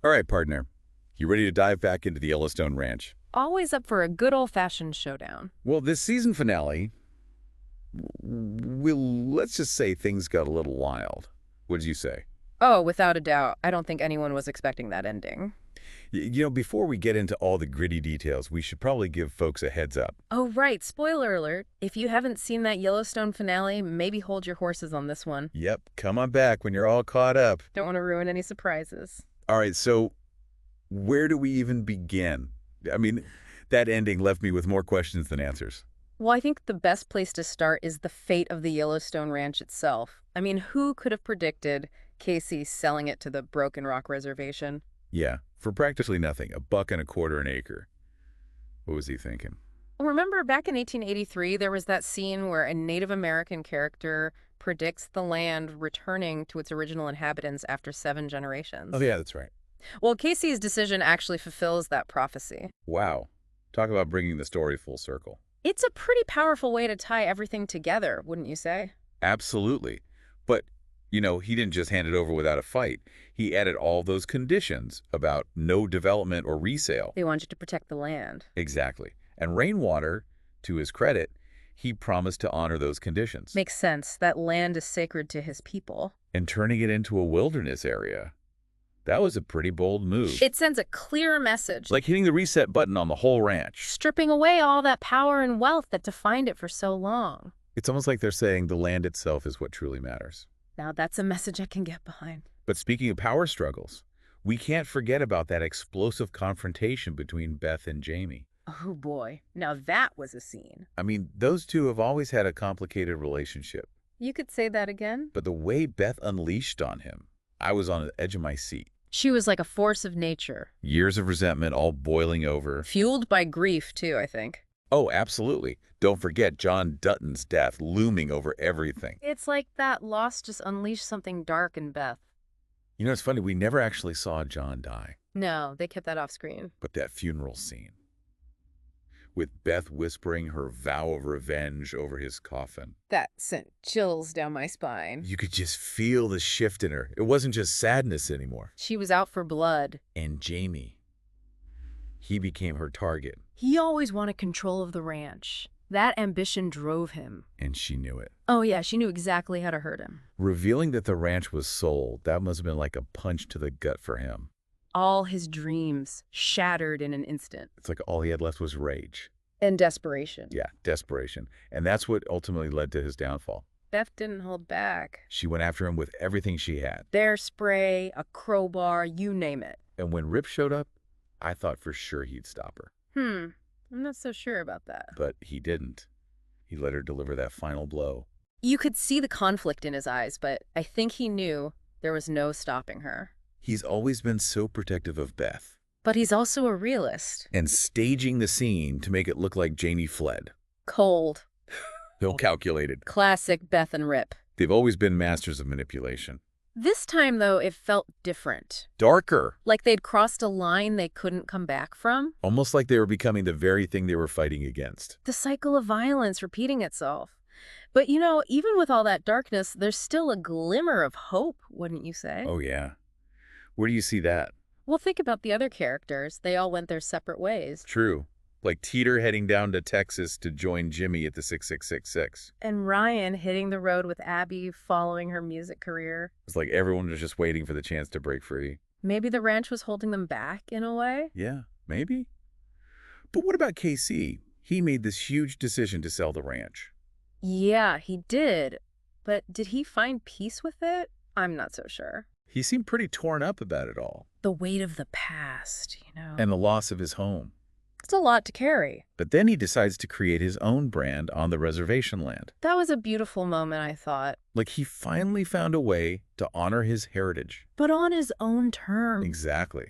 All right, partner. You ready to dive back into the Yellowstone Ranch? Always up for a good old-fashioned showdown. Well, this season finale, let's just say things got a little wild. What did you say? Oh, without a doubt. I don't think anyone was expecting that ending. Before we get into all the gritty details, we should probably give folks a heads up. Oh, right. Spoiler alert. If you haven't seen that Yellowstone finale, maybe hold your horses on this one. Yep, come on back when you're all caught up. Don't want to ruin any surprises. All right, so where do we even begin? I mean, that ending left me with more questions than answers. Well, I think the best place to start is the fate of the Yellowstone Ranch itself. I mean, who could have predicted Kayce selling it to the Broken Rock Reservation? Yeah, for practically nothing, $1.25 an acre. What was he thinking? Remember back in 1883, there was that scene where a Native American character predicts the land returning to its original inhabitants after 7 generations. Oh, yeah, that's right. Well, Casey's decision actually fulfills that prophecy. Wow. Talk about bringing the story full circle. It's a pretty powerful way to tie everything together, wouldn't you say? Absolutely. But, he didn't just hand it over without a fight. He added all those conditions about no development or resale. They want you to protect the land. Exactly. And Rainwater, to his credit, he promised to honor those conditions. Makes sense. That land is sacred to his people. And turning it into a wilderness area, that was a pretty bold move. It sends a clear message. Like hitting the reset button on the whole ranch. Stripping away all that power and wealth that defined it for so long. It's almost like they're saying the land itself is what truly matters. Now that's a message I can get behind. But speaking of power struggles, we can't forget about that explosive confrontation between Beth and Jamie. Oh boy, now that was a scene. I mean, those two have always had a complicated relationship. You could say that again? But the way Beth unleashed on him, I was on the edge of my seat. She was like a force of nature. Years of resentment all boiling over. Fueled by grief, too, I think. Oh, absolutely. Don't forget John Dutton's death looming over everything. It's like that loss just unleashed something dark in Beth. It's funny, we never actually saw John die. No, they kept that off screen. But that funeral scene, with Beth whispering her vow of revenge over his coffin. That sent chills down my spine. You could just feel the shift in her. It wasn't just sadness anymore. She was out for blood. And Jamie, he became her target. He always wanted control of the ranch. That ambition drove him. And she knew it. Oh yeah, she knew exactly how to hurt him. Revealing that the ranch was sold, that must have been like a punch to the gut for him. All his dreams shattered in an instant. It's like all he had left was rage. And desperation. Yeah, desperation. And that's what ultimately led to his downfall. Beth didn't hold back. She went after him with everything she had. Bear spray, a crowbar, you name it. And when Rip showed up, I thought for sure he'd stop her. I'm not so sure about that. But he didn't. He let her deliver that final blow. You could see the conflict in his eyes, but I think he knew there was no stopping her. He's always been so protective of Beth. But he's also a realist. And staging the scene to make it look like Jamie fled. Cold. They'll calculated. Classic Beth and Rip. They've always been masters of manipulation. This time, though, it felt different. Darker. Like they'd crossed a line they couldn't come back from. Almost like they were becoming the very thing they were fighting against. The cycle of violence repeating itself. But, even with all that darkness, there's still a glimmer of hope, wouldn't you say? Oh, yeah. Where do you see that? Well, think about the other characters. They all went their separate ways. True. Like Teeter heading down to Texas to join Jimmy at the 6666. And Ryan hitting the road with Abby, following her music career. It's like everyone was just waiting for the chance to break free. Maybe the ranch was holding them back in a way? Yeah, maybe. But what about Kayce? He made this huge decision to sell the ranch. Yeah, he did. But did he find peace with it? I'm not so sure. He seemed pretty torn up about it all. The weight of the past, And the loss of his home. It's a lot to carry. But then he decides to create his own brand on the reservation land. That was a beautiful moment, I thought. Like he finally found a way to honor his heritage. But on his own terms. Exactly.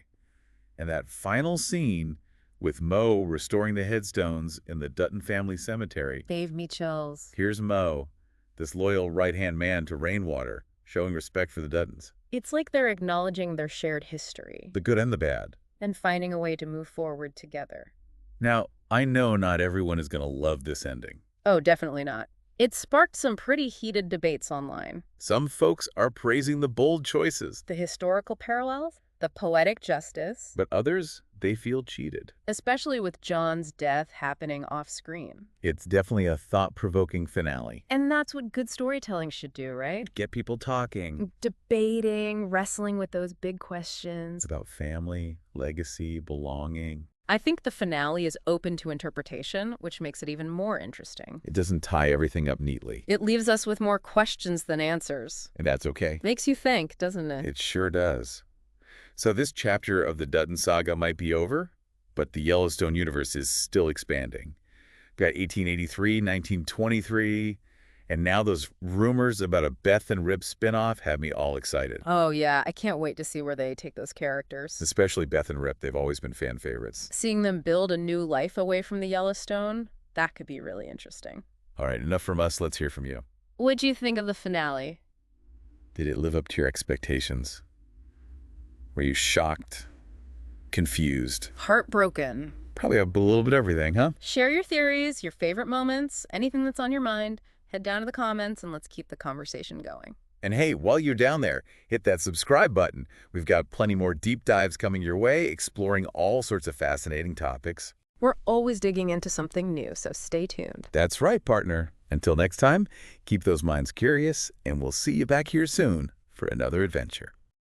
And that final scene with Mo restoring the headstones in the Dutton family cemetery. Gave me chills. Here's Mo, this loyal right-hand man to Rainwater, showing respect for the Duttons. It's like they're acknowledging their shared history. The good and the bad. And finding a way to move forward together. Now, I know not everyone is going to love this ending. Oh, definitely not. It sparked some pretty heated debates online. Some folks are praising the bold choices. The historical parallels? The poetic justice, But others, they feel cheated. especially with John's death happening off-screen. It's definitely a thought-provoking finale. And that's what good storytelling should do, right? Get people talking Debating, wrestling with those big questions. about family, legacy, belonging. I think the finale is open to interpretation, which makes it even more interesting. It doesn't tie everything up neatly. It leaves us with more questions than answers. And that's okay. Makes you think, doesn't it? It sure does. So this chapter of the Dutton saga might be over, but the Yellowstone universe is still expanding. We've got 1883, 1923, and now those rumors about a Beth and Rip spinoff have me all excited. Oh, yeah. I can't wait to see where they take those characters. Especially Beth and Rip, they've always been fan favorites. Seeing them build a new life away from the Yellowstone, that could be really interesting. All right, enough from us. Let's hear from you. What'd you think of the finale? Did it live up to your expectations? Were you shocked? Confused? Heartbroken. Probably a little bit of everything, huh? Share your theories, your favorite moments, anything that's on your mind. Head down to the comments and let's keep the conversation going. And hey, while you're down there, hit that subscribe button. We've got plenty more deep dives coming your way, exploring all sorts of fascinating topics. We're always digging into something new, so stay tuned. That's right, partner. Until next time, keep those minds curious, and we'll see you back here soon for another adventure.